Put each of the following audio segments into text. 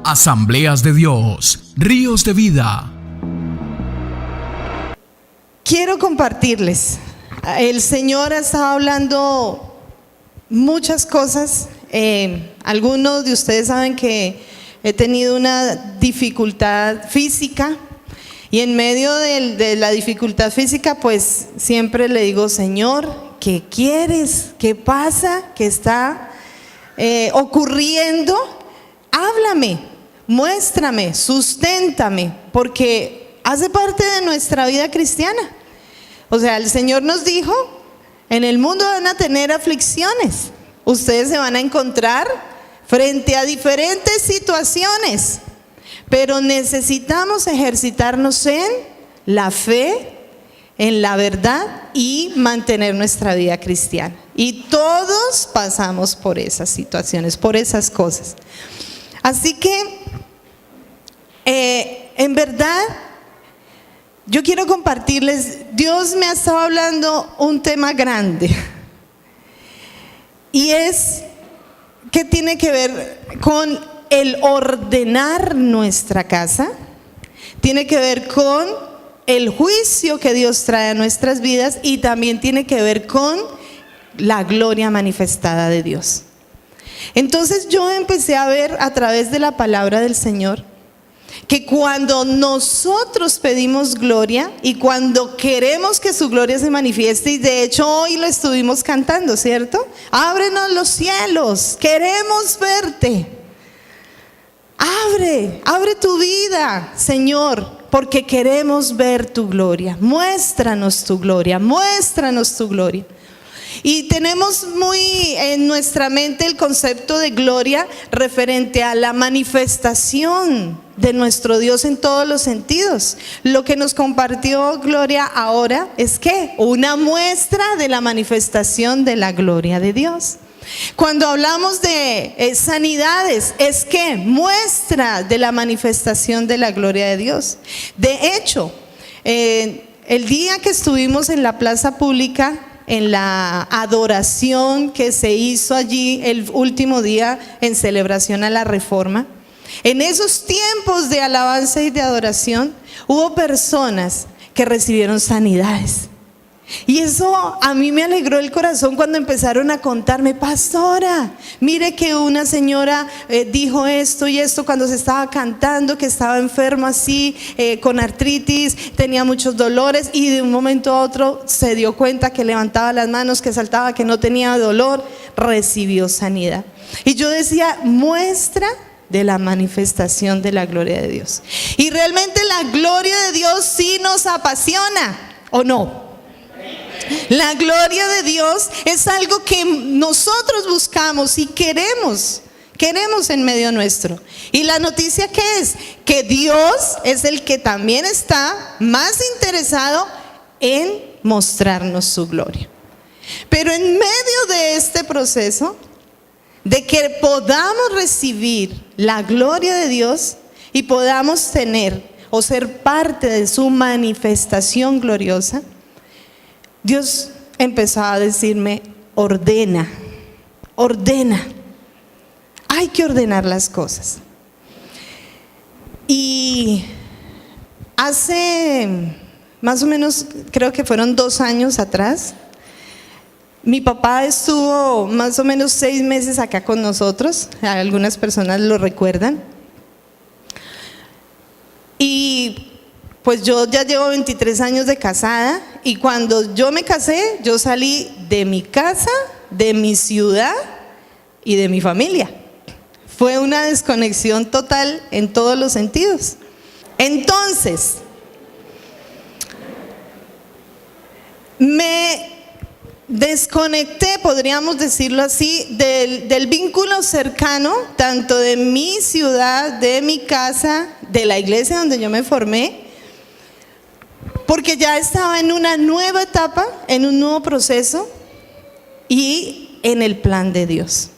Asambleas de Dios, Ríos de Vida. Quiero compartirles. El Señor ha estado hablando muchas cosas. Algunos de ustedes saben que he tenido una dificultad física. Y en medio de la dificultad física, pues siempre le digo: Señor, ¿qué quieres? ¿Qué pasa? ¿Qué está ocurriendo? Háblame, muéstrame, susténtame, porque hace parte de nuestra vida cristiana. O sea, el Señor nos dijo: en el mundo van a tener aflicciones. Ustedes se van a encontrar frente a diferentes situaciones. Pero necesitamos ejercitarnos en la fe, en la verdad y mantener nuestra vida cristiana. Y todos pasamos por esas situaciones, por esas cosas. Así que, en verdad, yo quiero compartirles, Dios me ha estado hablando un tema grande. Y es que tiene que ver con el ordenar nuestra casa, tiene que ver con el juicio que Dios trae a nuestras vidas y también tiene que ver con la gloria manifestada de Dios. Entonces yo empecé a ver a través de la palabra del Señor que cuando nosotros pedimos gloria y cuando queremos que su gloria se manifieste, y de hecho hoy lo estuvimos cantando, ¿cierto? Ábrenos los cielos, queremos verte. Abre tu vida, Señor, porque queremos ver tu gloria. Muéstranos tu gloria, muéstranos tu gloria. Y tenemos muy en nuestra mente el concepto de gloria referente a la manifestación de nuestro Dios en todos los sentidos. Lo que nos compartió Gloria ahora es que una muestra de la manifestación de la gloria de Dios. Cuando hablamos de sanidades, es que muestra de la manifestación de la gloria de Dios. De hecho, el día que estuvimos en la plaza pública, en la adoración que se hizo allí el último día en celebración a la Reforma, en esos tiempos de alabanza y de adoración, hubo personas que recibieron sanidades. Y eso a mí me alegró el corazón cuando empezaron a contarme: pastora, mire que una señora dijo esto y esto cuando se estaba cantando, que estaba enferma así, con artritis, tenía muchos dolores, y de un momento a otro se dio cuenta que levantaba las manos, que saltaba, que no tenía dolor, recibió sanidad. Y yo decía: muestra de la manifestación de la gloria de Dios. Y realmente la gloria de Dios sí nos apasiona, ¿o no? La gloria de Dios es algo que nosotros buscamos y queremos en medio nuestro. Y la noticia que es que Dios es el que también está más interesado en mostrarnos su gloria. Pero en medio de este proceso de que podamos recibir la gloria de Dios y podamos tener o ser parte de su manifestación gloriosa, Dios empezó a decirme: ordena. Hay que ordenar las cosas. Y hace más o menos, creo que fueron 2 años atrás, mi papá estuvo más o menos 6 meses acá con nosotros. Algunas personas lo recuerdan. Y pues yo ya llevo 23 años de casada, y cuando yo me casé, yo salí de mi casa, de mi ciudad y de mi familia. Fue una desconexión total en todos los sentidos. Entonces, me desconecté, podríamos decirlo así, del vínculo cercano, tanto de mi ciudad, de mi casa, de la iglesia donde yo me formé, porque ya estaba en una nueva etapa, en un nuevo proceso y en el plan de Dios.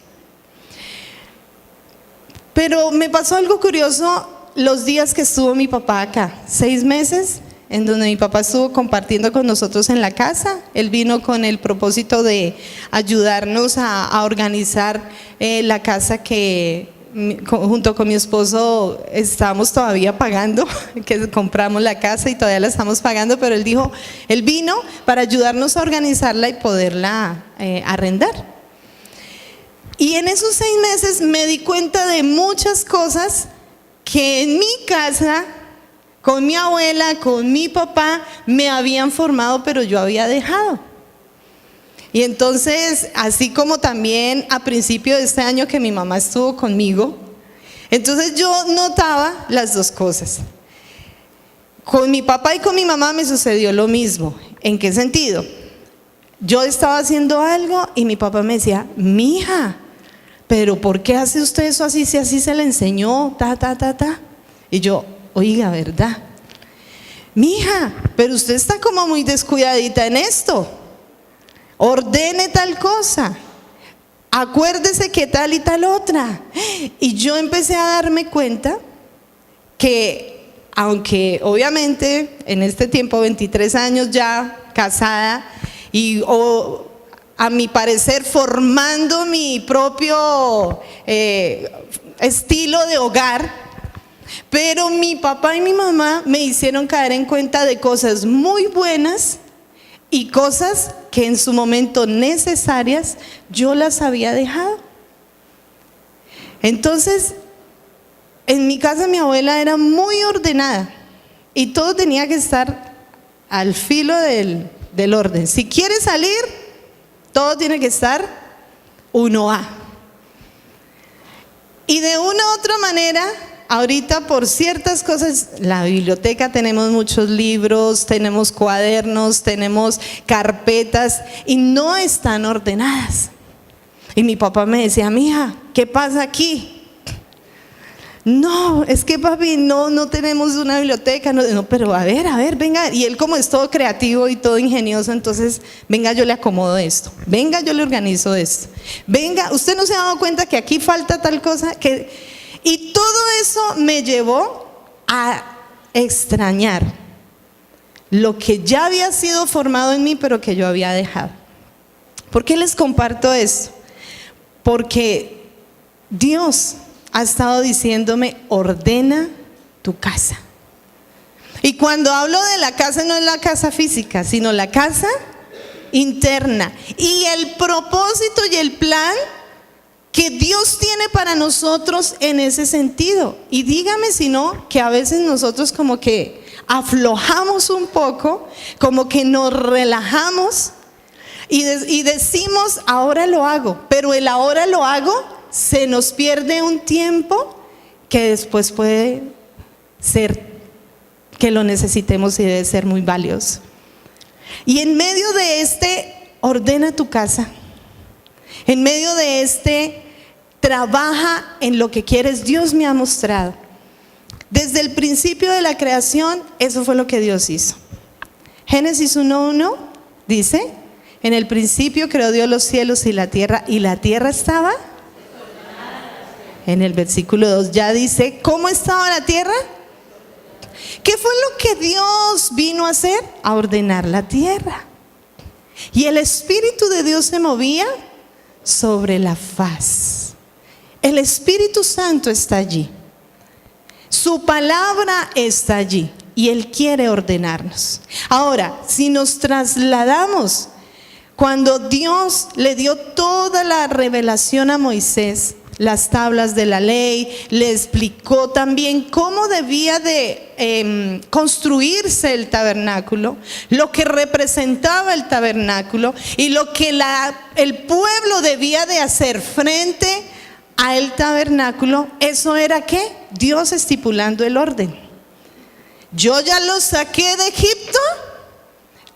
Pero me pasó algo curioso los días que estuvo mi papá acá, 6 meses, en donde mi papá estuvo compartiendo con nosotros en la casa. Él vino con el propósito de ayudarnos a organizar la casa que junto con mi esposo estábamos todavía pagando, que compramos la casa y todavía la estamos pagando, pero él vino para ayudarnos a organizarla y poderla arrendar. Y en esos 6 meses me di cuenta de muchas cosas que en mi casa, con mi abuela, con mi papá, me habían formado, pero yo había dejado. Y entonces, así como también a principio de este año que mi mamá estuvo conmigo, entonces yo notaba las dos cosas. Con mi papá y con mi mamá me sucedió lo mismo. ¿En qué sentido? Yo estaba haciendo algo y mi papá me decía, mija, pero ¿por qué hace usted eso así si así se le enseñó? Y yo, oiga, ¿verdad? Mija, pero usted está como muy descuidadita en esto. Ordene tal cosa, acuérdese que tal y tal otra. Y yo empecé a darme cuenta que, aunque obviamente en este tiempo, 23 años ya casada y a mi parecer formando mi propio estilo de hogar, pero mi papá y mi mamá me hicieron caer en cuenta de cosas muy buenas y cosas que en su momento necesarias yo las había dejado. Entonces, en mi casa mi abuela era muy ordenada y todo tenía que estar al filo del orden. Si quiere salir, todo tiene que estar 1A. Y de una u otra manera, ahorita por ciertas cosas, la biblioteca, tenemos muchos libros, tenemos cuadernos, tenemos carpetas y no están ordenadas. Y mi papá me decía, mija, ¿qué pasa aquí? No, es que papi, no tenemos una biblioteca, no, pero a ver, venga. Y él, como es todo creativo y todo ingenioso, entonces, venga, yo le acomodo esto, venga, yo le organizo esto, venga, usted no se ha dado cuenta que aquí falta tal cosa, y todo eso me llevó a extrañar lo que ya había sido formado en mí, pero que yo había dejado. ¿Por qué les comparto esto? Porque Dios ha estado diciéndome, ordena tu casa. Y cuando hablo de la casa, no es la casa física, sino la casa interna. Y el propósito y el plan que Dios tiene para nosotros en ese sentido. Y dígame si no, que a veces nosotros como que aflojamos un poco, como que nos relajamos y decimos, ahora lo hago, pero el ahora lo hago, se nos pierde un tiempo que después puede ser que lo necesitemos y debe ser muy valioso. Y en medio de ordena tu casa, en medio de trabaja en lo que quieres, Dios me ha mostrado. Desde el principio de la creación, eso fue lo que Dios hizo. Génesis 1:1 dice, en el principio creó Dios los cielos y la tierra estaba. En el versículo 2 ya dice, ¿cómo estaba la tierra? ¿Qué fue lo que Dios vino a hacer? A ordenar la tierra. Y el Espíritu de Dios se movía sobre la faz. El Espíritu Santo está allí. Su palabra está allí. Y Él quiere ordenarnos. Ahora, si nos trasladamos, cuando Dios le dio toda la revelación a Moisés, las tablas de la ley, le explicó también cómo debía de construirse el tabernáculo, lo que representaba el tabernáculo y lo que el pueblo debía de hacer frente a el tabernáculo. Eso era ¿qué? Dios estipulando el orden. Yo ya los saqué de Egipto,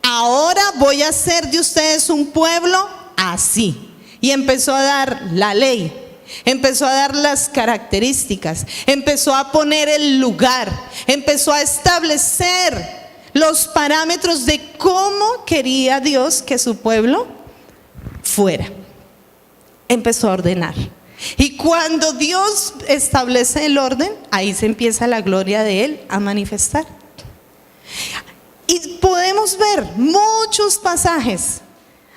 ahora voy a hacer de ustedes un pueblo así. Y empezó a dar la ley. Empezó a dar las características, empezó a poner el lugar, empezó a establecer los parámetros de cómo quería Dios que su pueblo fuera. Empezó a ordenar. Y cuando Dios establece el orden, ahí se empieza la gloria de Él a manifestar. Y podemos ver muchos pasajes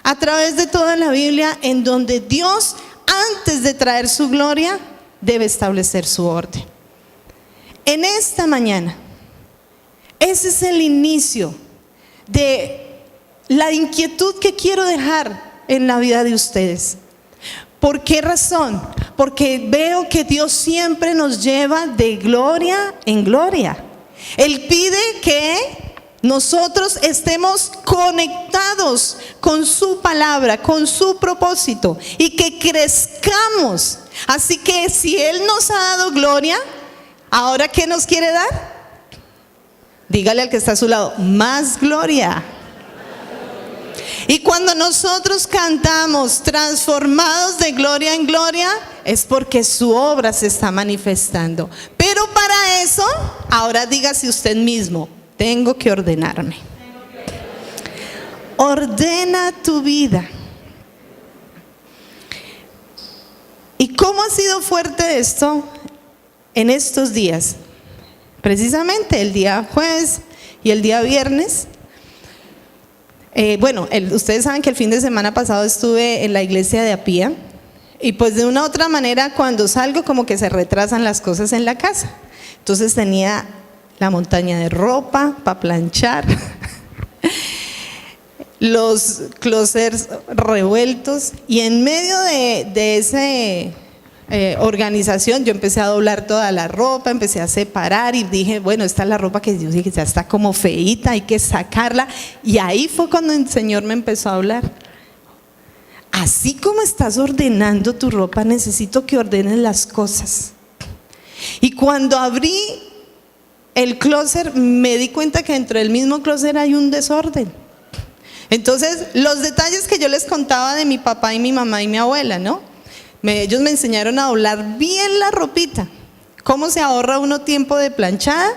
a través de toda la Biblia en donde Dios, antes de traer su gloria, debe establecer su orden. En esta mañana, ese es el inicio de la inquietud que quiero dejar en la vida de ustedes. ¿Por qué razón? Porque veo que Dios siempre nos lleva de gloria en gloria. Él pide que nosotros estemos conectados con su palabra, con su propósito, y que crezcamos. Así que si Él nos ha dado gloria, ¿ahora qué nos quiere dar? Dígale al que está a su lado, más gloria. Y cuando nosotros cantamos transformados de gloria en gloria, es porque su obra se está manifestando. Pero para eso, ahora dígase usted mismo, tengo que ordenarme. Ordena tu vida. ¿Y cómo ha sido fuerte esto en estos días? Precisamente el día jueves y el día viernes. Ustedes saben que el fin de semana pasado estuve en la iglesia de Apía, y pues de una u otra manera cuando salgo como que se retrasan las cosas en la casa. Entonces tenía la montaña de ropa para planchar, los closets revueltos, y en medio de esa organización yo empecé a doblar toda la ropa, empecé a separar y dije, bueno, esta es la ropa que yo dije, ya está como feíta, hay que sacarla. Y ahí fue cuando el Señor me empezó a hablar. Así como estás ordenando tu ropa, necesito que ordenes las cosas. Y cuando abrí el closet, me di cuenta que dentro del mismo closet hay un desorden. Entonces, los detalles que yo les contaba de mi papá y mi mamá y mi abuela, ¿no? Ellos me enseñaron a doblar bien la ropita. ¿Cómo se ahorra uno tiempo de planchada?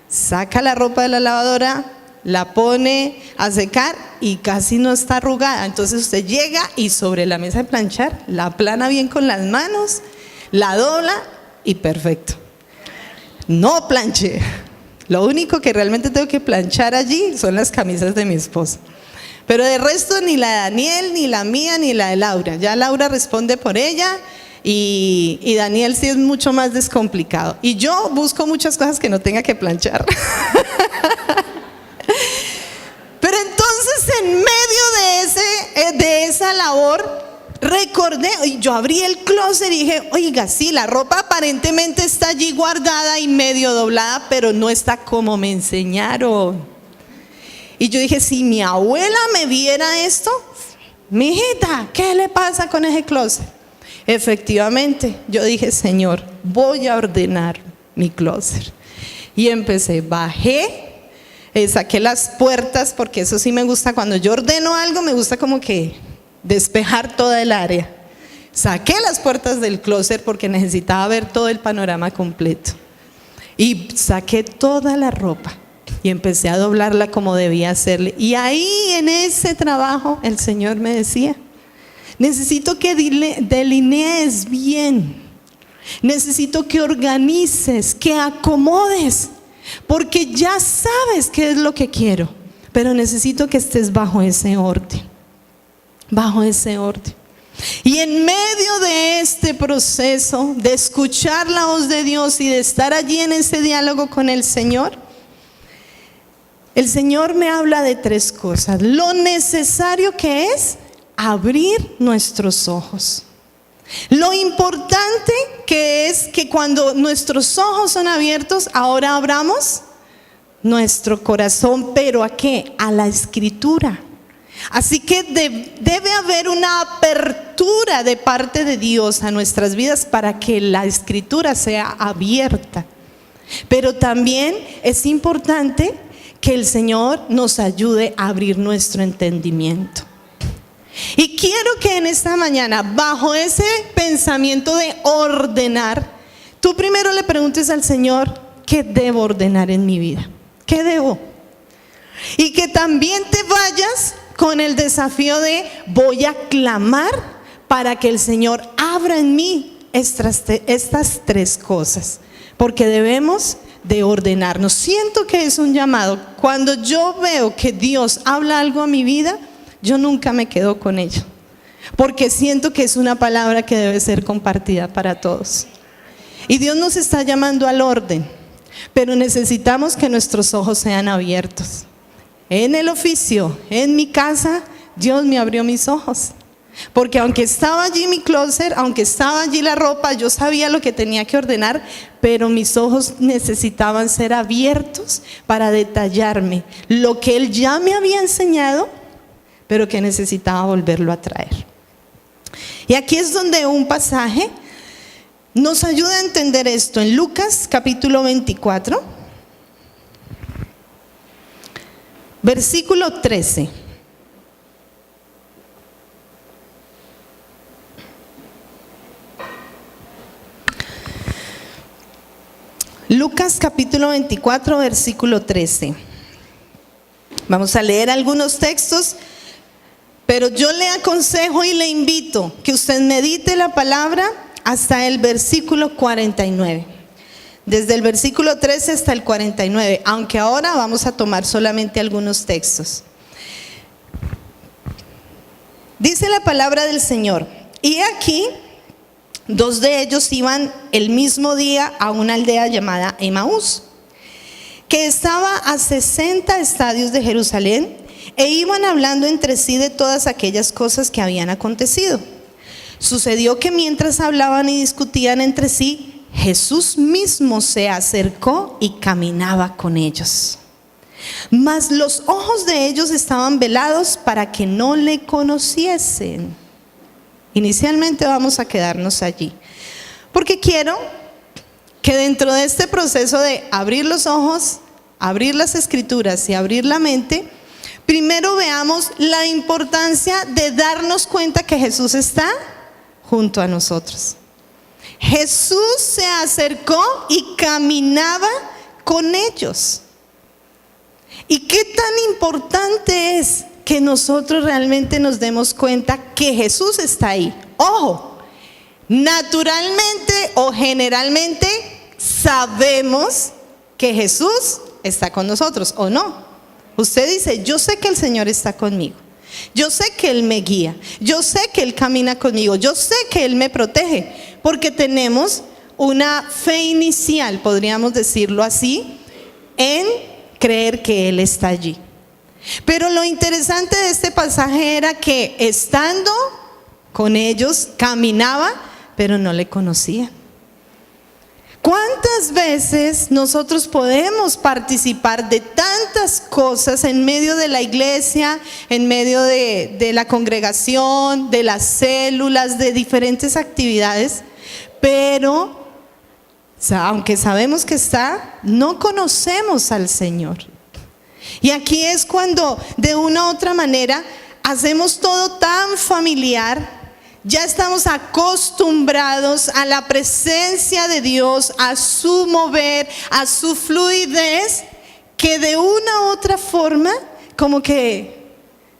Saca la ropa de la lavadora, la pone a secar y casi no está arrugada. Entonces usted llega y sobre la mesa de planchar, la aplana bien con las manos, la dobla y perfecto. No planché. Lo único que realmente tengo que planchar allí son las camisas de mi esposo. Pero de resto ni la de Daniel, ni la mía, ni la de Laura. Ya Laura responde por ella y Daniel sí es mucho más descomplicado. Y yo busco muchas cosas que no tenga que planchar. Pero entonces en medio de esa labor recordé, y yo abrí el closet y dije, oiga, sí, la ropa aparentemente está allí guardada y medio doblada, pero no está como me enseñaron. Y yo dije, si mi abuela me viera esto, mijita, ¿qué le pasa con ese closet? Efectivamente, yo dije, Señor, voy a ordenar mi closet. Y empecé, bajé, saqué las puertas, porque eso sí me gusta, cuando yo ordeno algo, me gusta como que despejar toda el área. Saqué las puertas del closet porque necesitaba ver todo el panorama completo. Y saqué toda la ropa. Y empecé a doblarla como debía hacerle. Y ahí en ese trabajo el Señor me decía, necesito que delinees bien, necesito que organices, que acomodes, porque ya sabes qué es lo que quiero, pero necesito que estés bajo ese orden, bajo ese orden. Y en medio de este proceso de escuchar la voz de Dios y de estar allí en ese diálogo con el Señor, el Señor me habla de tres cosas. Lo necesario que es abrir nuestros ojos. Lo importante que es que cuando nuestros ojos son abiertos, ahora abramos nuestro corazón. ¿Pero a qué? A la Escritura. Así que debe haber una apertura de parte de Dios a nuestras vidas para que la Escritura sea abierta. Pero también es importante que el Señor nos ayude a abrir nuestro entendimiento. Y quiero que en esta mañana, bajo ese pensamiento de ordenar, tú primero le preguntes al Señor, ¿qué debo ordenar en mi vida? ¿Qué debo? Y que también te vayas con el desafío de voy a clamar para que el Señor abra en mí estas tres cosas, porque debemos de ordenarnos. Siento que es un llamado. Cuando yo veo que Dios habla algo a mi vida, yo nunca me quedo con ello, porque siento que es una palabra que debe ser compartida para todos. Y Dios nos está llamando al orden, pero necesitamos que nuestros ojos sean abiertos. En el oficio, en mi casa, Dios me abrió mis ojos. Porque aunque estaba allí mi closet, aunque estaba allí la ropa, yo sabía lo que tenía que ordenar, pero mis ojos necesitaban ser abiertos para detallarme lo que Él ya me había enseñado, pero que necesitaba volverlo a traer. Y aquí es donde un pasaje nos ayuda a entender esto. En Lucas capítulo 24, versículo 13. Lucas capítulo 24, versículo 13. Vamos a leer algunos textos, pero yo le aconsejo y le invito que usted medite la palabra hasta el versículo 49. Desde el versículo 13 hasta el 49, aunque ahora vamos a tomar solamente algunos textos. Dice la palabra del Señor: y aquí, dos de ellos iban el mismo día a una aldea llamada Emaús, que estaba a 60 estadios de Jerusalén, e iban hablando entre sí de todas aquellas cosas que habían acontecido. Sucedió que mientras hablaban y discutían entre sí, Jesús mismo se acercó y caminaba con ellos. Mas los ojos de ellos estaban velados para que no le conociesen. Inicialmente vamos a quedarnos allí, porque quiero que dentro de este proceso de abrir los ojos, abrir las escrituras y abrir la mente, primero veamos la importancia de darnos cuenta que Jesús está junto a nosotros. Jesús se acercó y caminaba con ellos. ¿Y qué tan importante es que nosotros realmente nos demos cuenta que Jesús está ahí? Ojo, naturalmente o generalmente sabemos que Jesús está con nosotros, ¿o no? Usted dice: yo sé que el Señor está conmigo, yo sé que Él me guía, yo sé que Él camina conmigo, yo sé que Él me protege, porque tenemos una fe inicial, podríamos decirlo así, en creer que Él está allí. Pero lo interesante de este pasaje era que estando con ellos caminaba, pero no le conocían. ¿Cuántas veces nosotros podemos participar de tantas cosas en medio de la iglesia, en medio de la congregación, de las células, de diferentes actividades, pero aunque sabemos que está, no conocemos al Señor? Y aquí es cuando de una u otra manera hacemos todo tan familiar. Ya estamos acostumbrados a la presencia de Dios, a su mover, a su fluidez, que de una u otra forma como que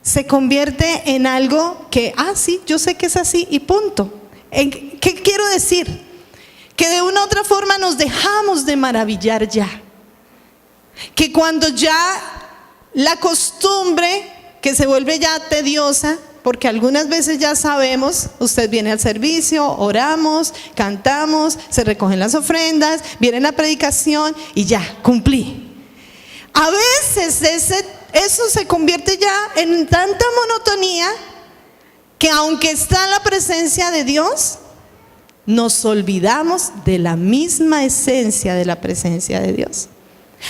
se convierte en algo que, sí, yo sé que es así y punto. ¿Qué quiero decir? Que de una u otra forma nos dejamos de maravillar ya. Que cuando ya la costumbre, que se vuelve ya tediosa, porque algunas veces ya sabemos, usted viene al servicio, oramos, cantamos, se recogen las ofrendas, viene la predicación y ya, cumplí. A veces eso se convierte ya en tanta monotonía que aunque está la presencia de Dios, nos olvidamos de la misma esencia de la presencia de Dios.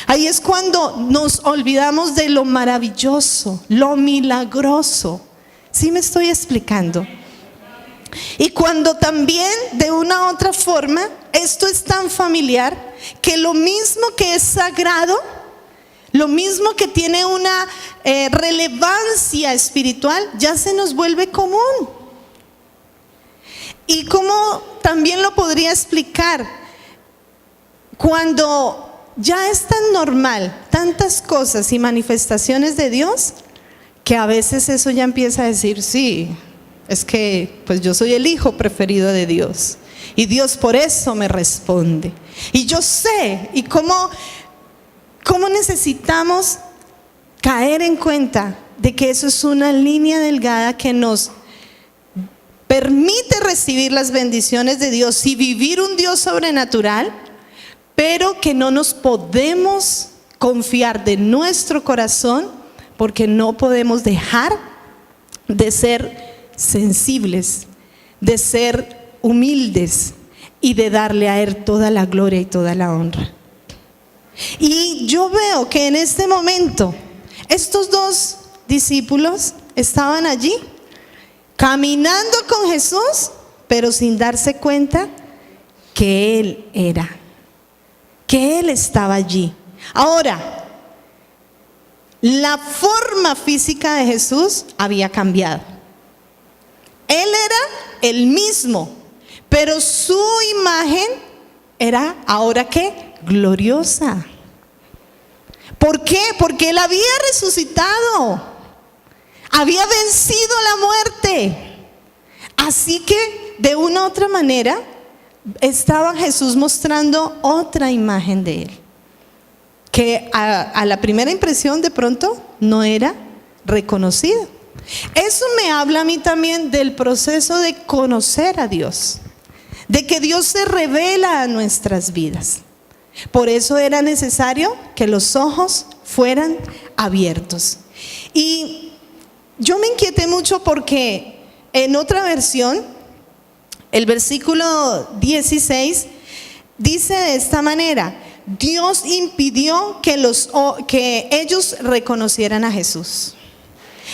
Ahí es cuando nos olvidamos de lo maravilloso, lo milagroso. ¿Sí me estoy explicando? Y cuando también de una u otra forma esto es tan familiar que lo mismo que es sagrado, lo mismo que tiene una relevancia espiritual, ya se nos vuelve común. Y como también lo podría explicar, cuando ya es tan normal tantas cosas y manifestaciones de Dios, que a veces eso ya empieza a decir: sí, es que pues yo soy el hijo preferido de Dios y Dios por eso me responde. Y yo sé, y cómo necesitamos caer en cuenta de que eso es una línea delgada que nos permite recibir las bendiciones de Dios y vivir un Dios sobrenatural, pero que no nos podemos confiar de nuestro corazón, porque no podemos dejar de ser sensibles, de ser humildes y de darle a Él toda la gloria y toda la honra. Y yo veo que en este momento estos dos discípulos estaban allí caminando con Jesús, pero sin darse cuenta que Él estaba allí. Ahora, la forma física de Jesús había cambiado. Él era el mismo, pero su imagen era, ¿ahora qué? Gloriosa. ¿Por qué? Porque Él había resucitado, había vencido la muerte. Así que de una u otra manera estaba Jesús mostrando otra imagen de Él, que a la primera impresión de pronto no era reconocida. Eso me habla a mí también del proceso de conocer a Dios, de que Dios se revela a nuestras vidas. Por eso era necesario que los ojos fueran abiertos. Y yo me inquieté mucho porque en otra versión, el versículo 16 dice de esta manera: Dios impidió que ellos reconocieran a Jesús.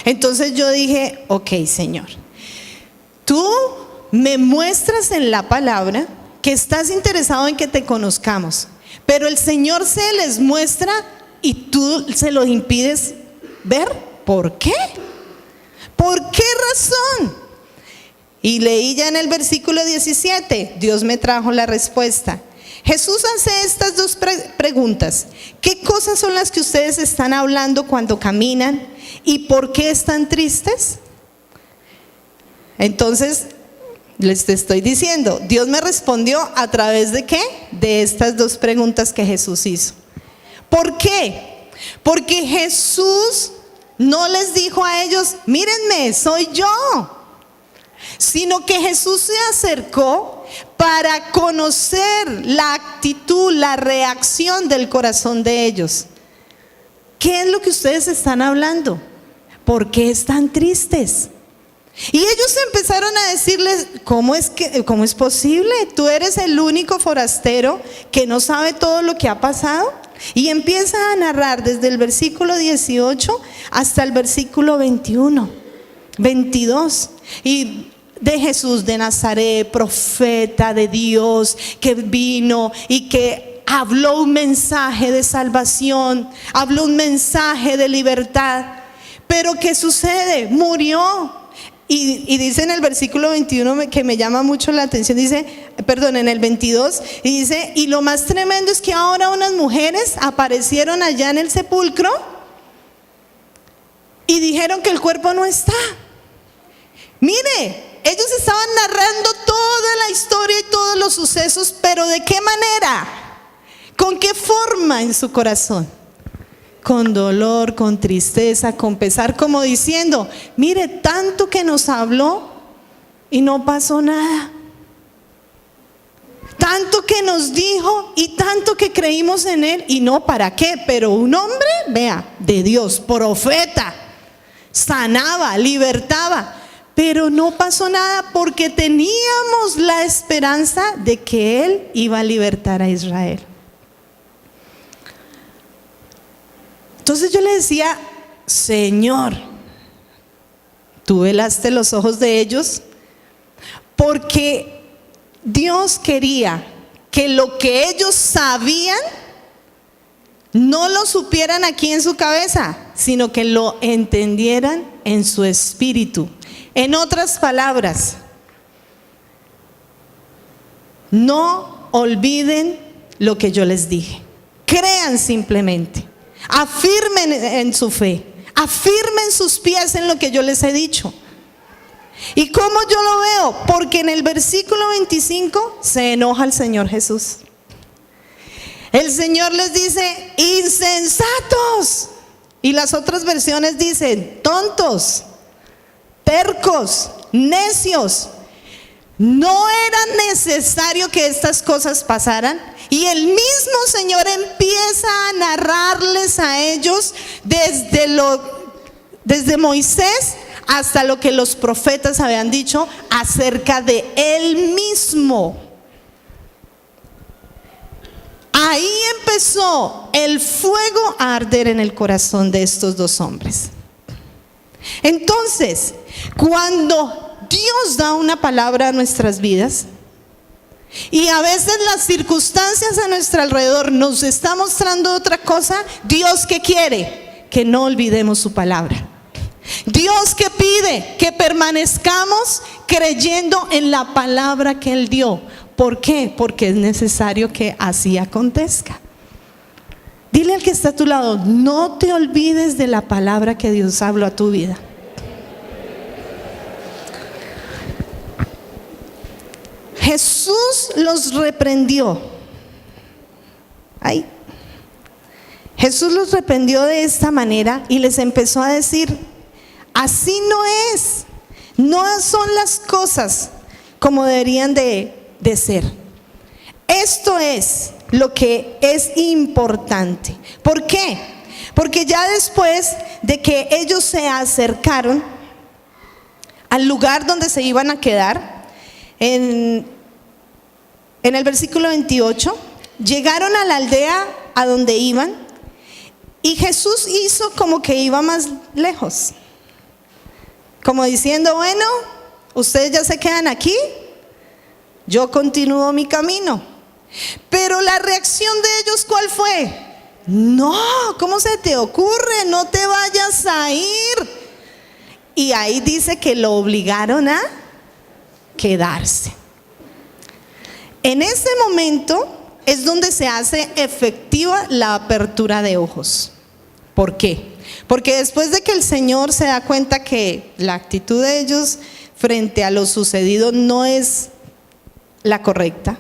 Entonces yo dije, ok, Señor, tú me muestras en la palabra que estás interesado en que te conozcamos, pero el Señor se les muestra y tú se los impides ver. ¿Por qué? ¿Por qué razón? Y leí ya en el versículo 17, Dios me trajo la respuesta. Jesús hace estas dos preguntas: ¿qué cosas son las que ustedes están hablando cuando caminan? ¿Y por qué están tristes? Entonces, les estoy diciendo, Dios me respondió a través de ¿qué? De estas dos preguntas que Jesús hizo. ¿Por qué? Porque Jesús no les dijo a ellos, mírenme, soy yo, sino que Jesús se acercó para conocer la actitud, la reacción del corazón de ellos. ¿Qué es lo que ustedes están hablando? ¿Por qué están tristes? Y ellos empezaron a decirles, ¿cómo es posible? Tú eres el único forastero que no sabe todo lo que ha pasado. Y empieza a narrar desde el versículo 18 hasta el versículo 21, 22. Y de Jesús de Nazaret, profeta de Dios, que vino y que habló un mensaje de salvación, habló un mensaje de libertad. Pero ¿qué sucede? Murió. Y dice en el versículo 21 que me llama mucho la atención, en el 22, y dice, y lo más tremendo es que ahora unas mujeres aparecieron allá en el sepulcro y dijeron que el cuerpo no está. Mire, ellos estaban narrando toda la historia y todos los sucesos, pero ¿de qué manera? ¿Con qué forma en su corazón? Con dolor, con tristeza, con pesar, como diciendo, mire, tanto que nos habló y no pasó nada. Tanto que nos dijo y tanto que creímos en Él y no, ¿para qué? Pero un hombre, vea, de Dios, profeta, sanaba, libertaba, pero no pasó nada porque teníamos la esperanza de que Él iba a libertar a Israel. Entonces yo le decía, Señor, tú velaste los ojos de ellos, porque Dios quería que lo que ellos sabían no lo supieran aquí en su cabeza, sino que lo entendieran en su espíritu. En otras palabras, no olviden lo que yo les dije, crean simplemente. Afirmen en su fe, afirmen sus pies en lo que yo les he dicho. ¿Y cómo yo lo veo? Porque en el versículo 25 se enoja el Señor Jesús. El Señor les dice, insensatos. Y las otras versiones dicen, tontos, tercos, necios. No era necesario que estas cosas pasaran. Y el mismo Señor empieza a narrarles a ellos desde Moisés hasta lo que los profetas habían dicho acerca de Él mismo. Ahí empezó el fuego a arder en el corazón de estos dos hombres. Entonces, cuando Dios da una palabra a nuestras vidas, y a veces las circunstancias a nuestro alrededor nos está mostrando otra cosa, Dios ¿qué quiere? Que no olvidemos su palabra. Dios ¿qué pide? Que permanezcamos creyendo en la palabra que Él dio. ¿Por qué? Porque es necesario que así acontezca. Dile al que está a tu lado, no te olvides de la palabra que Dios habló a tu vida. Jesús los reprendió. Jesús los reprendió de esta manera y les empezó a decir, así no es, no son las cosas como deberían de ser. Esto es lo que es importante. ¿Por qué? Porque ya después de que ellos se acercaron al lugar donde se iban a quedar, en el versículo 28, llegaron a la aldea a donde iban y Jesús hizo como que iba más lejos, como diciendo, bueno, ustedes ya se quedan aquí, yo continúo mi camino. Pero la reacción de ellos, ¿cuál fue? No, ¿cómo se te ocurre? No te vayas a ir. Y ahí dice que lo obligaron a quedarse. En ese momento es donde se hace efectiva la apertura de ojos. ¿Por qué? Porque después de que el Señor se da cuenta que la actitud de ellos frente a lo sucedido no es la correcta,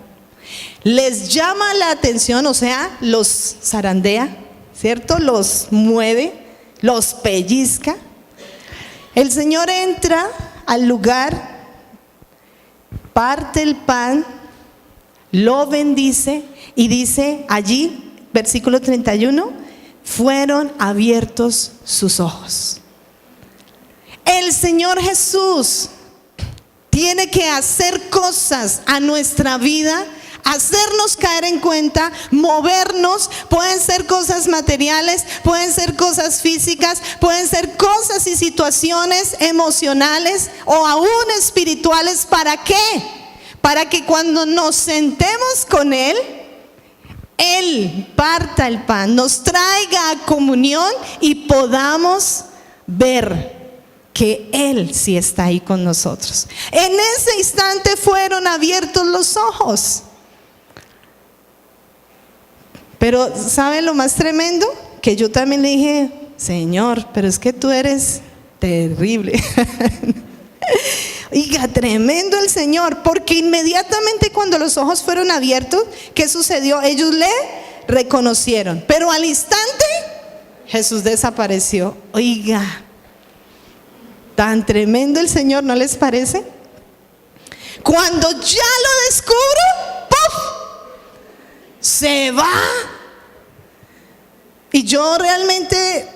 les llama la atención, o sea, los zarandea, ¿cierto? Los mueve, los pellizca. El Señor entra al lugar, parte el pan, lo bendice y dice allí, versículo 31, fueron abiertos sus ojos. El Señor Jesús tiene que hacer cosas a nuestra vida, hacernos caer en cuenta, movernos. Pueden ser cosas materiales, pueden ser cosas físicas, pueden ser cosas y situaciones emocionales o aún espirituales. ¿Para qué? Para que cuando nos sentemos con Él, Él parta el pan, nos traiga a comunión y podamos ver que Él sí está ahí con nosotros. En ese instante fueron abiertos los ojos. Pero ¿sabe lo más tremendo? Que yo también le dije, Señor, pero es que tú eres terrible. Oiga, tremendo el Señor, porque inmediatamente cuando los ojos fueron abiertos, ¿qué sucedió? Ellos le reconocieron, pero al instante Jesús desapareció. Oiga, tan tremendo el Señor, ¿no les parece? Cuando ya lo descubro, ¡puf!, se va. Y yo realmente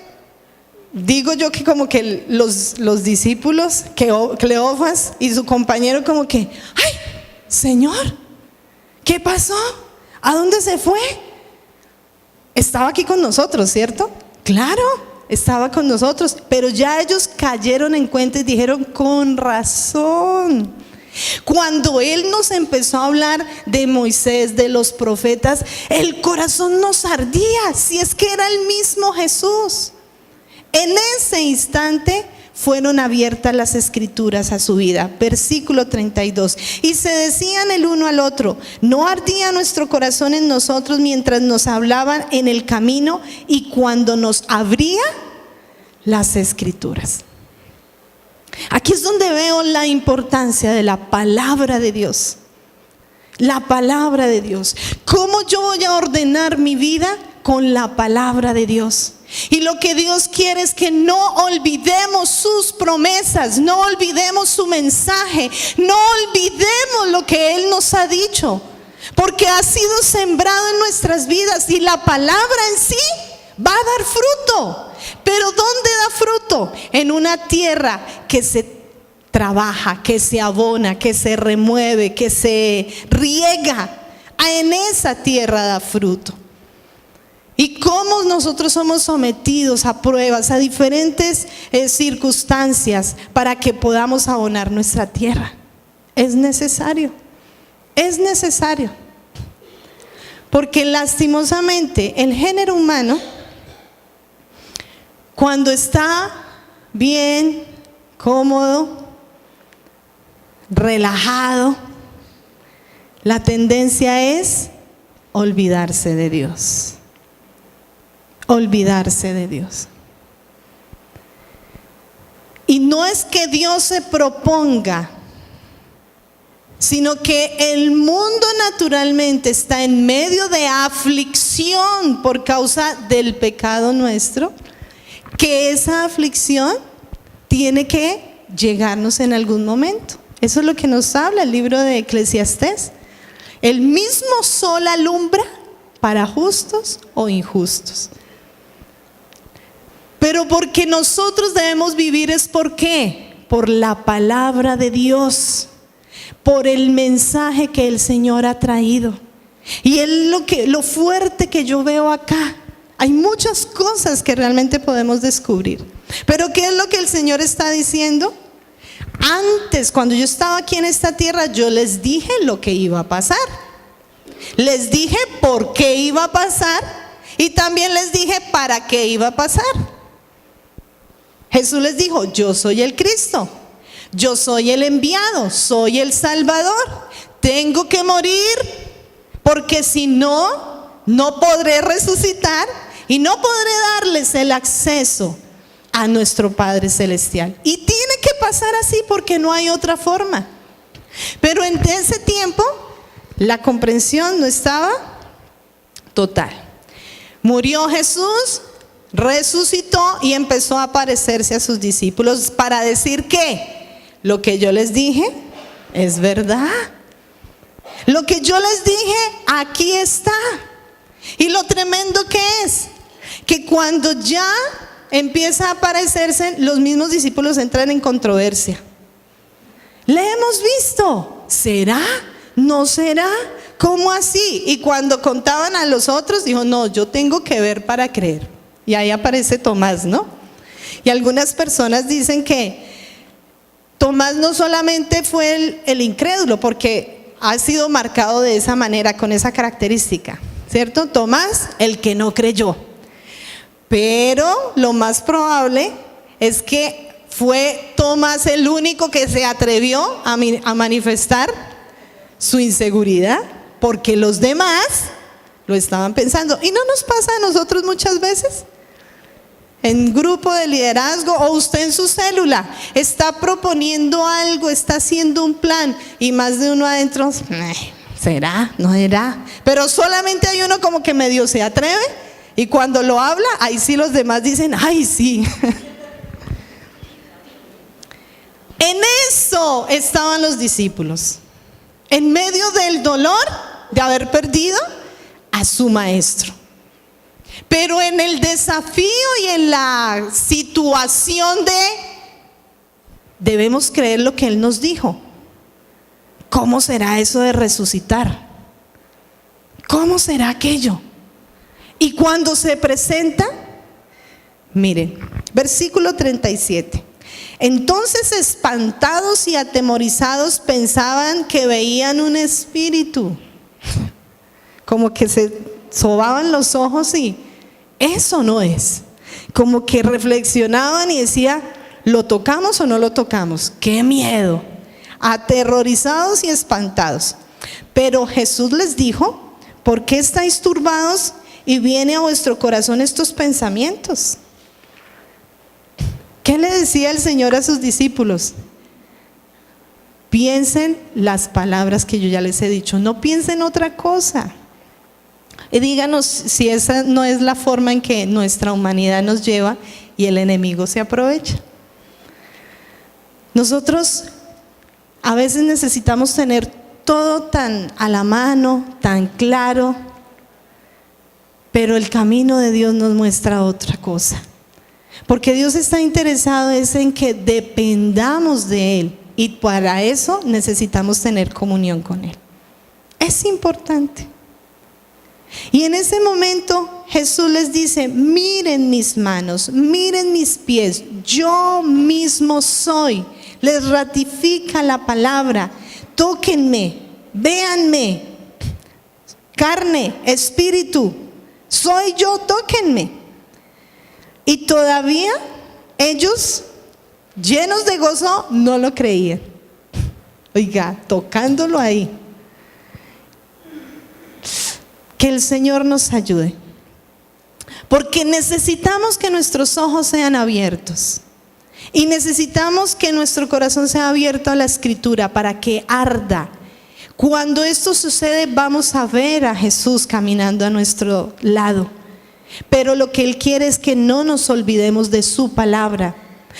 digo yo que como que los discípulos, Cleofas y su compañero como que, ¡ay, Señor! ¿Qué pasó? ¿A dónde se fue? Estaba aquí con nosotros, ¿cierto? Claro, estaba con nosotros, pero ya ellos cayeron en cuenta y dijeron, con razón. Cuando Él nos empezó a hablar de Moisés, de los profetas, el corazón nos ardía, si es que era el mismo Jesús. En ese instante fueron abiertas las escrituras a su vida. Versículo 32. Y se decían el uno al otro, ¿no ardía nuestro corazón en nosotros mientras nos hablaban en el camino y cuando nos abría las escrituras? Aquí es donde veo la importancia de la palabra de Dios. La palabra de Dios. ¿Cómo yo voy a ordenar mi vida? con la palabra de Dios. Y lo que Dios quiere es que no olvidemos sus promesas, no olvidemos su mensaje, no olvidemos lo que Él nos ha dicho, porque ha sido sembrado en nuestras vidas y la palabra en sí va a dar fruto. Pero ¿dónde da fruto? En una tierra que se trabaja, que se abona, que se remueve, que se riega. En esa tierra da fruto. Y cómo nosotros somos sometidos a pruebas, a diferentes circunstancias para que podamos abonar nuestra tierra. Es necesario, porque lastimosamente el género humano, cuando está bien, cómodo, relajado, la tendencia es olvidarse de Dios. Olvidarse de Dios. Y no es que Dios se proponga, sino que el mundo naturalmente está en medio de aflicción por causa del pecado nuestro, que esa aflicción tiene que llegarnos en algún momento. Eso es lo que nos habla el libro de Eclesiastés. El mismo sol alumbra para justos o injustos. Pero porque nosotros debemos vivir es ¿por qué? Por la palabra de Dios, por el mensaje que el Señor ha traído. Y es lo fuerte que yo veo acá. Hay muchas cosas que realmente podemos descubrir. Pero ¿qué es lo que el Señor está diciendo? Antes, cuando yo estaba aquí en esta tierra, yo les dije lo que iba a pasar. Les dije por qué iba a pasar y también les dije para qué iba a pasar. Jesús les dijo: yo soy el Cristo, yo soy el enviado, soy el Salvador. Tengo que morir porque si no, no podré resucitar y no podré darles el acceso a nuestro Padre Celestial. Y tiene que pasar así porque no hay otra forma. Pero en ese tiempo la comprensión no estaba total. Murió Jesús, resucitó y empezó a aparecerse a sus discípulos para decir que lo que yo les dije es verdad. Lo que yo les dije aquí está. Y lo tremendo que es que cuando ya empieza a aparecerse, los mismos discípulos entran en controversia. Le hemos visto, ¿será? ¿No será? ¿Cómo así? Y cuando contaban a los otros, dijo: no, yo tengo que ver para creer. Y ahí aparece Tomás, ¿no? Y algunas personas dicen que Tomás no solamente fue el incrédulo, porque ha sido marcado de esa manera, con esa característica, ¿cierto? Tomás, el que no creyó. Pero lo más probable es que fue Tomás el único que se atrevió a manifestar su inseguridad, porque los demás lo estaban pensando. ¿Y no nos pasa a nosotros muchas veces? En grupo de liderazgo o usted en su célula está proponiendo algo, está haciendo un plan y más de uno adentro: ¿será? ¿No será? Pero solamente hay uno como que medio se atreve y cuando lo habla, ahí sí los demás dicen: ¡ay, sí! En eso estaban los discípulos, en medio del dolor de haber perdido a su maestro. Pero en el desafío y en la situación debemos creer lo que Él nos dijo. ¿Cómo será eso de resucitar? ¿Cómo será aquello? Y cuando se presenta, miren, versículo 37. Entonces, espantados y atemorizados, pensaban que veían un espíritu. Como que se sobaban los ojos y eso no es. Como que reflexionaban y decían: ¿lo tocamos o no lo tocamos? ¡Qué miedo! Aterrorizados y espantados. Pero Jesús les dijo: ¿por qué estáis turbados y viene a vuestro corazón estos pensamientos? ¿Qué le decía el Señor a sus discípulos? Piensen las palabras que yo ya les he dicho, no piensen otra cosa. Y díganos si esa no es la forma en que nuestra humanidad nos lleva y el enemigo se aprovecha. Nosotros a veces necesitamos tener todo tan a la mano, tan claro, pero el camino de Dios nos muestra otra cosa. Porque Dios está interesado es en que dependamos de Él, y para eso necesitamos tener comunión con Él. Es importante. Y en ese momento Jesús les dice: miren mis manos, miren mis pies, yo mismo soy. Les ratifica la palabra: tóquenme, véanme, carne, espíritu, soy yo, tóquenme. Y todavía ellos, llenos de gozo, no lo creían. Oiga, tocándolo ahí. Que el Señor nos ayude, porque necesitamos que nuestros ojos sean abiertos y necesitamos que nuestro corazón sea abierto a la Escritura para que arda. Cuando esto sucede, vamos a ver a Jesús caminando a nuestro lado, pero lo que Él quiere es que no nos olvidemos de su palabra.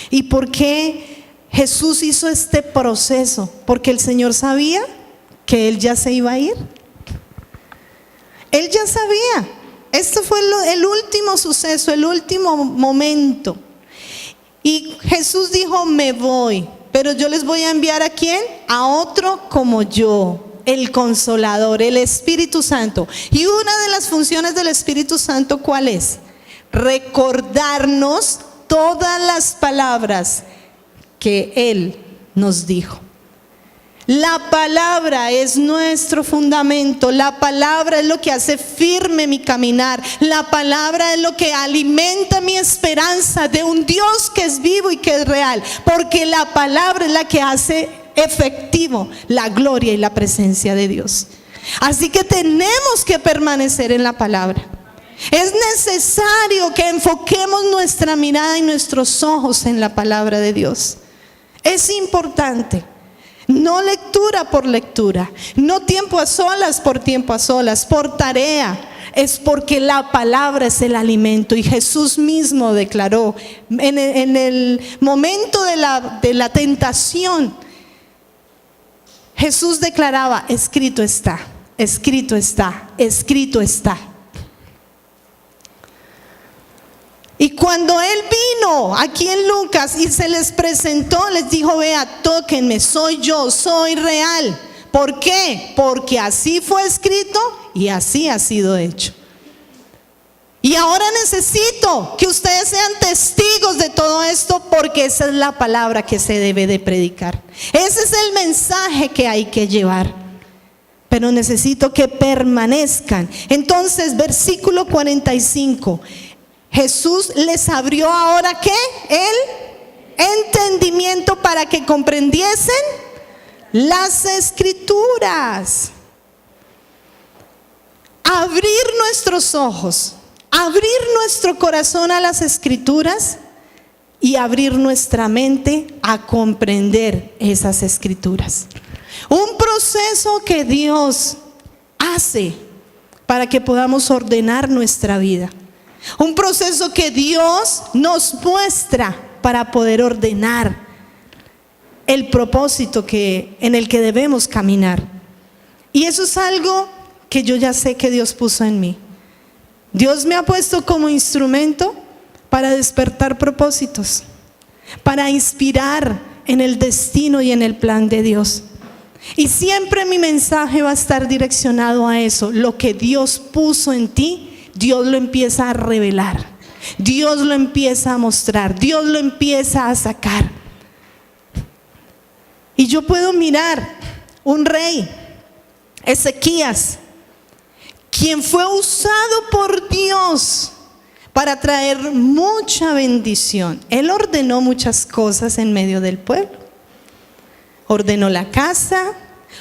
¿Y por qué Jesús hizo este proceso? Porque el Señor sabía que Él ya se iba a ir. Él ya sabía. Esto fue el último suceso, el último momento. Y Jesús dijo: me voy, pero yo les voy a enviar ¿a quién? A otro como yo, el Consolador, el Espíritu Santo. Y una de las funciones del Espíritu Santo, ¿cuál es? Recordarnos todas las palabras que Él nos dijo. La palabra es nuestro fundamento, la palabra es lo que hace firme mi caminar, la palabra es lo que alimenta mi esperanza de un Dios que es vivo y que es real, porque la palabra es la que hace efectivo la gloria y la presencia de Dios. Así que tenemos que permanecer en la palabra. Es necesario que enfoquemos nuestra mirada y nuestros ojos en la palabra de Dios. Es importante. No lectura por lectura, no tiempo a solas por tiempo a solas, por tarea. Es porque la palabra es el alimento. Y Jesús mismo declaró en el momento de la tentación, Jesús declaraba: escrito está, escrito está, escrito está. Y cuando Él vino aquí en Lucas y se les presentó, les dijo: vea, tóquenme, soy yo, soy real. ¿Por qué? Porque así fue escrito y así ha sido hecho. Y ahora necesito que ustedes sean testigos de todo esto, porque esa es la palabra que se debe de predicar. Ese es el mensaje que hay que llevar. Pero necesito que permanezcan. Entonces, versículo 45. Jesús les abrió ahora ¿qué? El entendimiento para que comprendiesen las Escrituras. Abrir nuestros ojos, abrir nuestro corazón a las Escrituras y abrir nuestra mente a comprender esas Escrituras. Un proceso que Dios hace para que podamos ordenar nuestra vida. Un proceso que Dios nos muestra para poder ordenar el propósito en el que debemos caminar. Y eso es algo que yo ya sé que Dios puso en mí. Dios me ha puesto como instrumento para despertar propósitos, para inspirar en el destino y en el plan de Dios. Y siempre mi mensaje va a estar direccionado a eso. Lo que Dios puso en ti, Dios lo empieza a revelar, Dios lo empieza a mostrar, Dios lo empieza a sacar. Y yo puedo mirar un rey, Ezequías, quien fue usado por Dios para traer mucha bendición. Él ordenó muchas cosas en medio del pueblo. Ordenó la casa,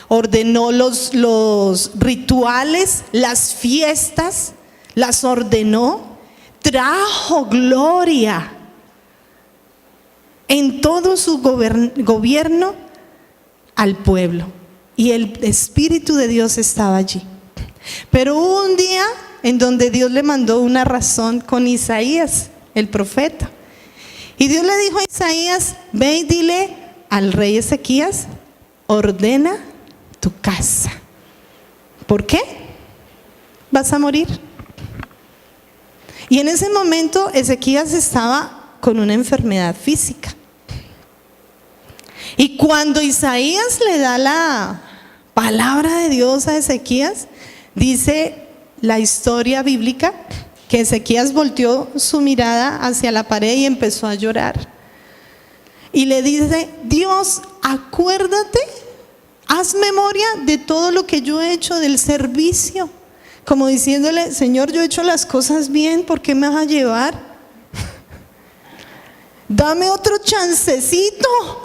ordenó los rituales, las fiestas. Las ordenó, trajo gloria en todo su gobierno al pueblo. Y el Espíritu de Dios estaba allí. Pero hubo un día en donde Dios le mandó una razón con Isaías, el profeta. Y Dios le dijo a Isaías: ve y dile al rey Ezequías, ordena tu casa. ¿Por qué? Vas a morir. Y en ese momento Ezequías estaba con una enfermedad física. Y cuando Isaías le da la palabra de Dios a Ezequías, dice la historia bíblica que Ezequías volteó su mirada hacia la pared y empezó a llorar. Y le dice: Dios, acuérdate, haz memoria de todo lo que yo he hecho, del servicio. Como diciéndole: Señor, yo he hecho las cosas bien, ¿por qué me vas a llevar? Dame otro chancecito.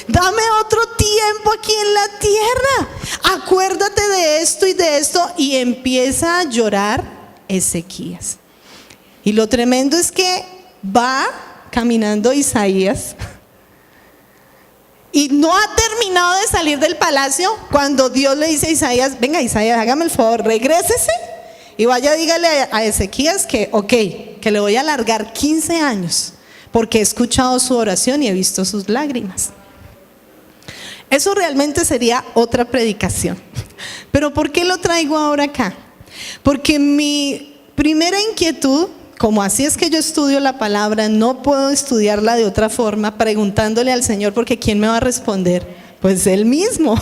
Dame otro tiempo aquí en la tierra. Acuérdate de esto y de esto. Y empieza a llorar Ezequías. Y lo tremendo es que va caminando Isaías y no ha terminado de salir del palacio cuando Dios le dice a Isaías: venga, Isaías, hágame el favor, regrésese y vaya, dígale a Ezequías que que le voy a alargar 15 años porque he escuchado su oración y he visto sus lágrimas. Eso realmente sería otra predicación. Pero ¿por qué lo traigo ahora acá? Porque mi primera inquietud, como así es que yo estudio la palabra, no puedo estudiarla de otra forma, preguntándole al Señor, porque ¿quién me va a responder? Pues Él mismo.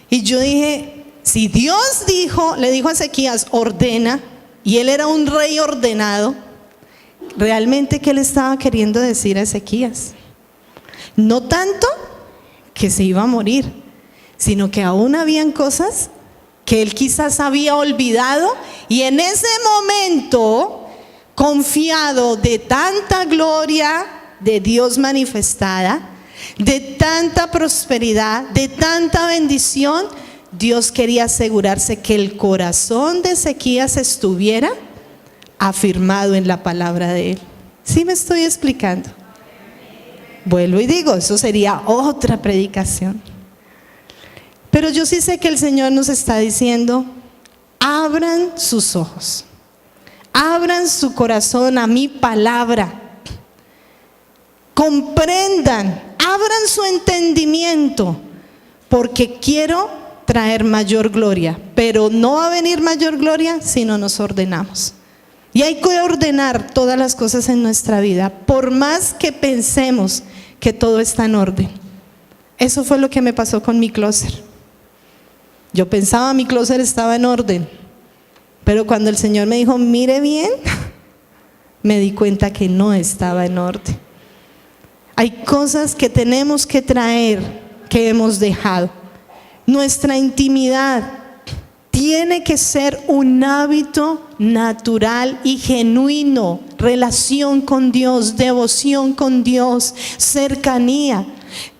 Y yo dije: si Dios le dijo a Ezequías, ordena, y él era un rey ordenado, realmente ¿qué le estaba queriendo decir a Ezequías? No tanto que se iba a morir, sino que aún habían cosas que él quizás había olvidado, y en ese momento, confiado de tanta gloria de Dios manifestada, de tanta prosperidad, de tanta bendición, Dios quería asegurarse que el corazón de Ezequías estuviera afirmado en la palabra de él. ¿Sí me estoy explicando? Vuelvo y digo, eso sería otra predicación. Pero yo sí sé que el Señor nos está diciendo: abran sus ojos, abran su corazón a mi palabra, comprendan, abran su entendimiento, porque quiero traer mayor gloria. Pero no va a venir mayor gloria si no nos ordenamos. Y hay que ordenar todas las cosas en nuestra vida, por más que pensemos que todo está en orden. Eso fue lo que me pasó con mi closet. Yo pensaba mi closet estaba en orden, pero cuando el Señor me dijo: mire bien, me di cuenta que no estaba en orden. Hay cosas que tenemos que traer que hemos dejado. Nuestra intimidad tiene que ser un hábito natural y genuino. Relación con Dios, devoción con Dios, cercanía.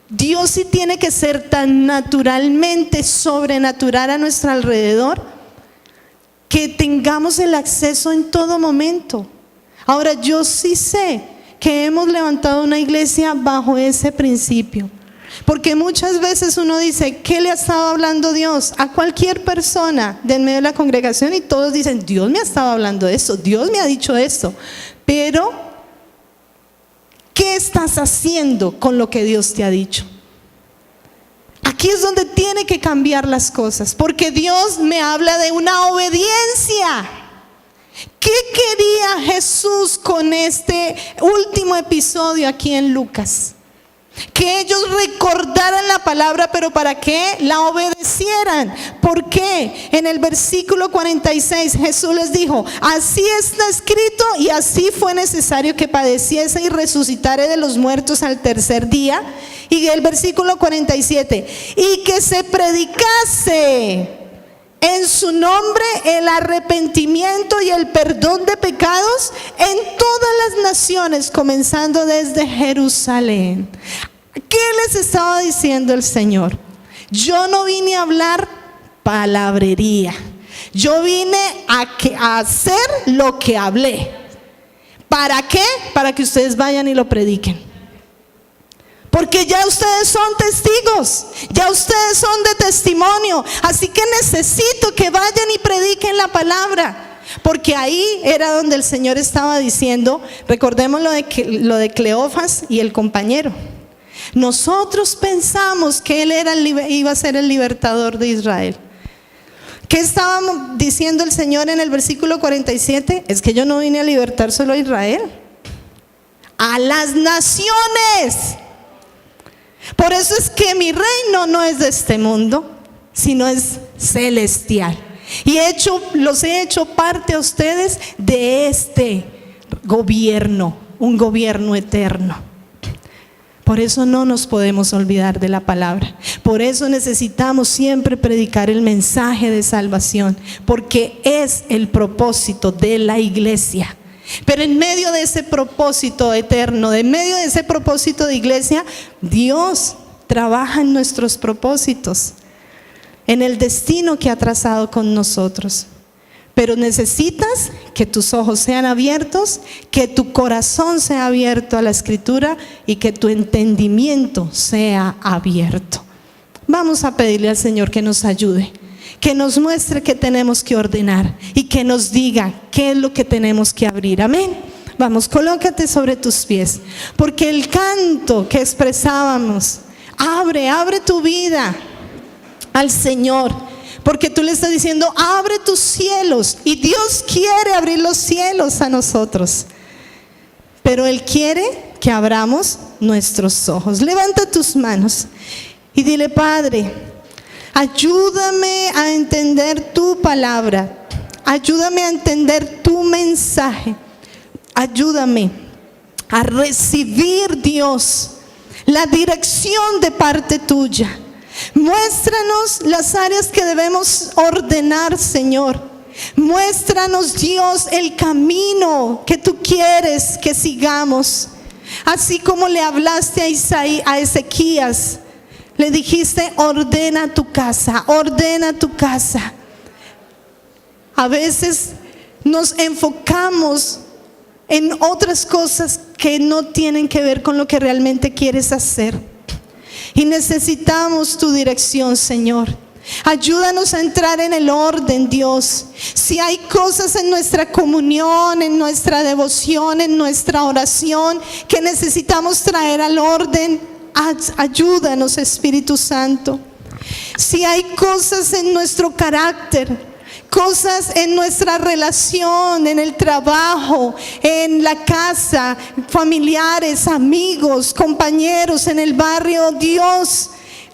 Dios sí tiene que ser tan naturalmente sobrenatural a nuestro alrededor que tengamos el acceso en todo momento. Ahora, yo sí sé que hemos levantado una iglesia bajo ese principio, porque muchas veces uno dice: ¿qué le ha estado hablando Dios? A cualquier persona de en medio de la congregación, y todos dicen: Dios me ha estado hablando de esto, Dios me ha dicho esto. Pero ¿qué estás haciendo con lo que Dios te ha dicho? Aquí es donde tiene que cambiar las cosas, porque Dios me habla de una obediencia. ¿Qué quería Jesús con este último episodio aquí en Lucas? Que ellos recordaran la palabra, pero ¿para qué? La obedecieran. ¿Por qué? En el versículo 46 Jesús les dijo: así está escrito, y así fue necesario que padeciese y resucitare de los muertos al tercer día. Y el versículo 47: y que se predicase en su nombre el arrepentimiento y el perdón de pecados en todas las naciones, comenzando desde Jerusalén. ¿Qué les estaba diciendo el Señor? Yo no vine a hablar palabrería, yo vine a hacer lo que hablé. ¿Para qué? Para que ustedes vayan y lo prediquen. Porque ya ustedes son testigos, ya ustedes son de testimonio. Así que necesito que vayan y prediquen la palabra. Porque ahí era donde el Señor estaba diciendo, recordemos lo de Cleofas y el compañero. Nosotros pensamos que él iba a ser el libertador de Israel. ¿Qué estaba diciendo el Señor en el versículo 47? Es que yo no vine a libertar solo a Israel, a las naciones. Por eso es que mi reino no es de este mundo, sino es celestial. Y los he hecho parte a ustedes de este gobierno, un gobierno eterno. Por eso no nos podemos olvidar de la palabra. Por eso necesitamos siempre predicar el mensaje de salvación, porque es el propósito de la iglesia. Pero en medio de ese propósito eterno, en medio de ese propósito de iglesia, Dios trabaja en nuestros propósitos, en el destino que ha trazado con nosotros. Pero necesitas que tus ojos sean abiertos, que tu corazón sea abierto a la Escritura y que tu entendimiento sea abierto. Vamos a pedirle al Señor que nos ayude, que nos muestre qué tenemos que ordenar y que nos diga qué es lo que tenemos que abrir. Amén. Vamos, colócate sobre tus pies, porque el canto que expresábamos, abre tu vida al Señor. Porque tú le estás diciendo, abre tus cielos. Y Dios quiere abrir los cielos a nosotros. Pero Él quiere que abramos nuestros ojos. Levanta tus manos y dile: Padre, ayúdame a entender tu palabra. Ayúdame a entender tu mensaje. Ayúdame a recibir, Dios, la dirección de parte tuya. Muéstranos las áreas que debemos ordenar, Señor. Muéstranos, Dios, el camino que tú quieres que sigamos. Así como le hablaste a Ezequías, le dijiste: ordena tu casa, ordena tu casa. A veces nos enfocamos en otras cosas que no tienen que ver con lo que realmente quieres hacer. Y necesitamos tu dirección, Señor. Ayúdanos a entrar en el orden, Dios. Si hay cosas en nuestra comunión, en nuestra devoción, en nuestra oración que necesitamos traer al orden, ayúdanos, Espíritu Santo. Si hay cosas en nuestro carácter, cosas en nuestra relación, en el trabajo, en la casa, familiares, amigos, compañeros, en el barrio, Dios,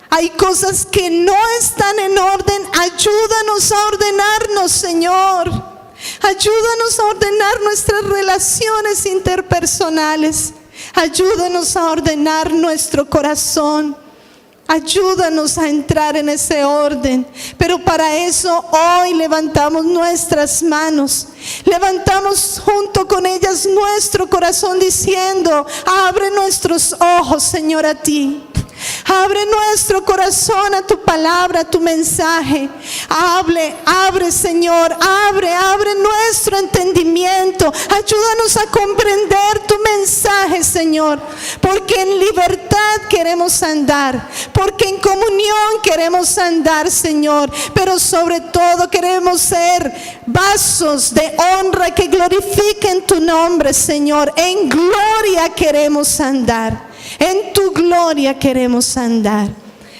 hay cosas que no están en orden. Ayúdanos a ordenarnos, Señor. Ayúdanos a ordenar nuestras relaciones interpersonales. Ayúdanos a ordenar nuestro corazón. Ayúdanos a entrar en ese orden. Pero para eso hoy levantamos nuestras manos, levantamos junto con ellas nuestro corazón, diciendo: abre nuestros ojos, Señor, a ti. Abre nuestro corazón a tu palabra, a tu mensaje. Abre, Señor, abre nuestro entendimiento. Ayúdanos a comprender tu mensaje, Señor, porque en libertad queremos andar, porque en comunión queremos andar, Señor, pero sobre todo queremos ser vasos de honra que glorifiquen tu nombre, Señor. En gloria queremos andar. En tu gloria queremos andar.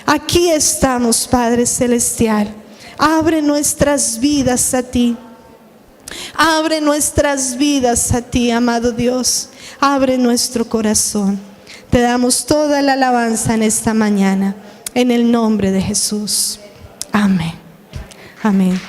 Aquí estamos, Padre Celestial. Abre nuestras vidas a ti. Abre nuestras vidas a ti, amado Dios. Abre nuestro corazón. Te damos toda la alabanza en esta mañana, en el nombre de Jesús. Amén. Amén.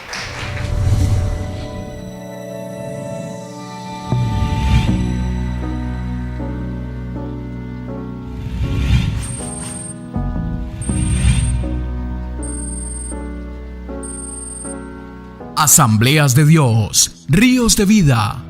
Asambleas de Dios, Ríos de Vida,